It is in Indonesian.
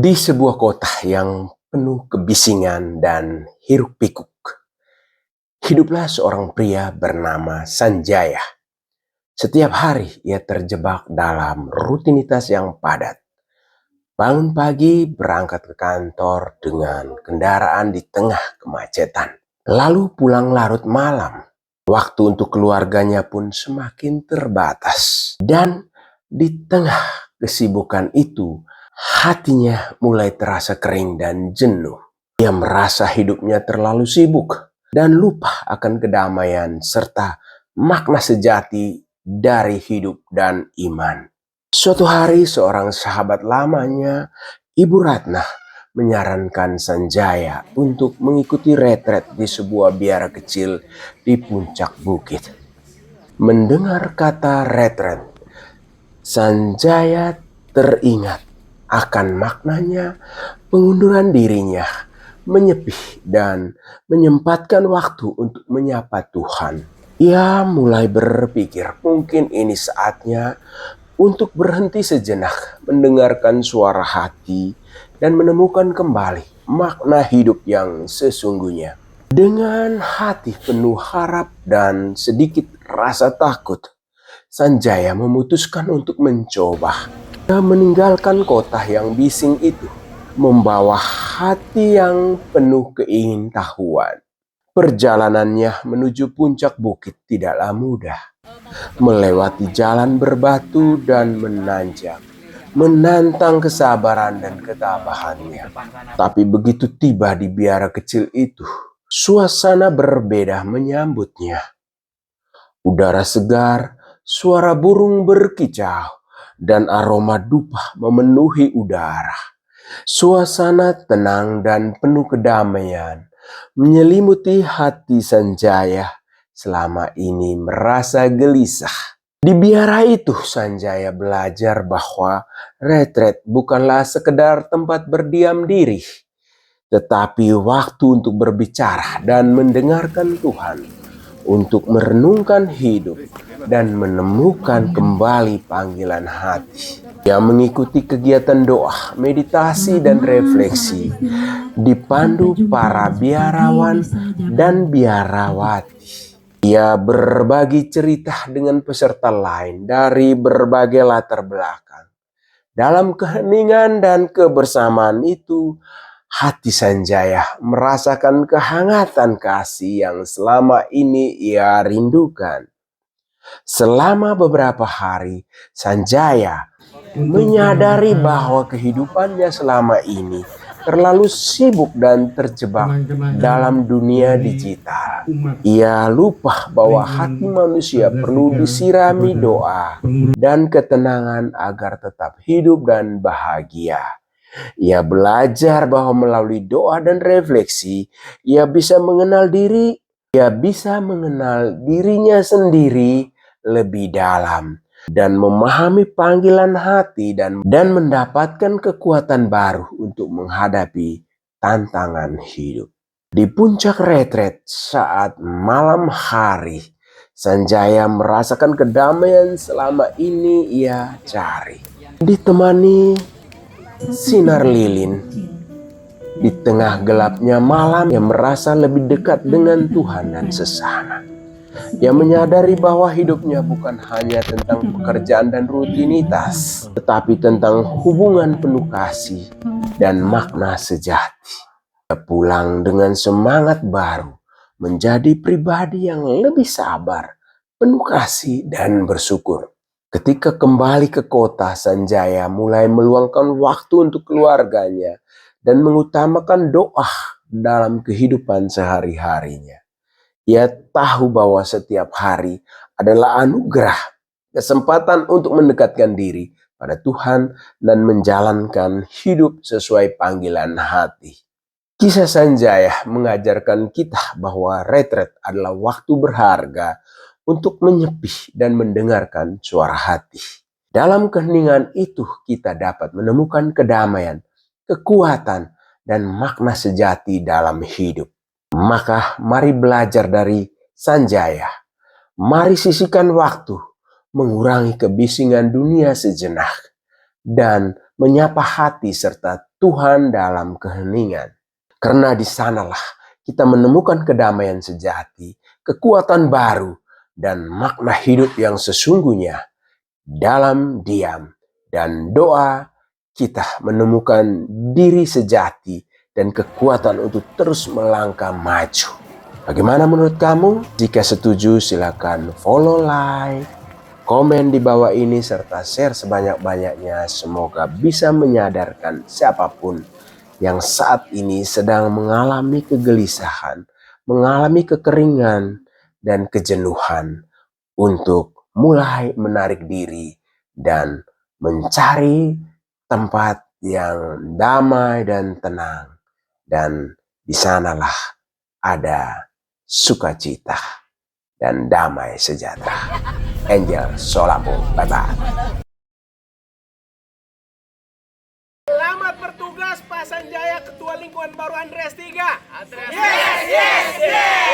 Di sebuah kota yang penuh kebisingan dan hiruk-pikuk, hiduplah seorang pria bernama Sanjaya. Setiap hari ia terjebak dalam rutinitas yang padat. Bangun pagi, berangkat ke kantor dengan kendaraan di tengah kemacetan. Lalu pulang larut malam. Waktu untuk keluarganya pun semakin terbatas. Dan di tengah kesibukan itu, hatinya mulai terasa kering dan jenuh. Ia merasa hidupnya terlalu sibuk dan lupa akan kedamaian serta makna sejati dari hidup dan iman. Suatu hari seorang sahabat lamanya, Ibu Ratna, menyarankan Sanjaya untuk mengikuti retret di sebuah biara kecil di puncak bukit. Mendengar kata retret, Sanjaya teringat akan maknanya pengunduran dirinya, menyepi dan menyempatkan waktu untuk menyapa Tuhan. Ia mulai berpikir mungkin ini saatnya untuk berhenti sejenak, mendengarkan suara hati dan menemukan kembali makna hidup yang sesungguhnya. Dengan hati penuh harap dan sedikit rasa takut, Sanjaya memutuskan untuk mencoba. Dia meninggalkan kota yang bising itu, membawa hati yang penuh keingintahuan. Perjalanannya menuju puncak bukit tidaklah mudah. Melewati jalan berbatu dan menanjak, menantang kesabaran dan ketabahannya. Tapi begitu tiba di biara kecil itu, suasana berbeda menyambutnya. Udara segar, suara burung berkicau, dan aroma dupa memenuhi udara. Suasana tenang dan penuh kedamaian menyelimuti hati Sanjaya selama ini merasa gelisah. Di biara itu Sanjaya belajar bahwa retret bukanlah sekedar tempat berdiam diri, tetapi waktu untuk berbicara dan mendengarkan Tuhan, untuk merenungkan hidup dan menemukan kembali panggilan hati. Ia mengikuti kegiatan doa, meditasi, dan refleksi dipandu para biarawan dan biarawati. Ia berbagi cerita dengan peserta lain dari berbagai latar belakang. Dalam keheningan dan kebersamaan itu, hati Sanjaya merasakan kehangatan kasih yang selama ini ia rindukan. Selama beberapa hari, Sanjaya menyadari bahwa kehidupannya selama ini terlalu sibuk dan terjebak dalam dunia digital. Ia lupa bahwa hati manusia perlu disirami doa dan ketenangan agar tetap hidup dan bahagia. Ia belajar bahwa melalui doa dan refleksi, ia bisa mengenal dirinya sendiri lebih dalam dan memahami panggilan hati dan mendapatkan kekuatan baru untuk menghadapi tantangan hidup. Di puncak retret saat malam hari, Sanjaya merasakan kedamaian selama ini ia cari. Ditemani sinar lilin, di tengah gelapnya malam, ia merasa lebih dekat dengan Tuhan dan sesama. Ia menyadari bahwa hidupnya bukan hanya tentang pekerjaan dan rutinitas, tetapi tentang hubungan penuh kasih dan makna sejati. Ia pulang dengan semangat baru, menjadi pribadi yang lebih sabar, penuh kasih dan bersyukur. Ketika kembali ke kota, Sanjaya mulai meluangkan waktu untuk keluarganya dan mengutamakan doa dalam kehidupan sehari-harinya. Ia tahu bahwa setiap hari adalah anugerah, kesempatan untuk mendekatkan diri pada Tuhan dan menjalankan hidup sesuai panggilan hati. Kisah Sanjaya mengajarkan kita bahwa retret adalah waktu berharga untuk menyepi dan mendengarkan suara hati. Dalam keheningan itu kita dapat menemukan kedamaian, kekuatan, dan makna sejati dalam hidup. Maka mari belajar dari Sanjaya. Mari sisihkan waktu, mengurangi kebisingan dunia sejenak, dan menyapa hati serta Tuhan dalam keheningan. Karena di sanalah kita menemukan kedamaian sejati, kekuatan baru, dan makna hidup yang sesungguhnya. Dalam diam dan doa, kita menemukan diri sejati dan kekuatan untuk terus melangkah maju. Bagaimana menurut kamu? Jika setuju, silakan follow, like, komen di bawah ini, serta share sebanyak-banyaknya. Semoga bisa menyadarkan siapapun yang saat ini sedang mengalami kegelisahan, mengalami kekeringan, dan kejenuhan untuk mulai menarik diri dan mencari tempat yang damai dan tenang. Dan di sanalah ada sukacita dan damai sejahtera. Angel Solabo, bye-bye. Selamat bertugas Pak Sanjaya, Ketua Lingkungan Baru Andreas 3. Yes, yes, yes.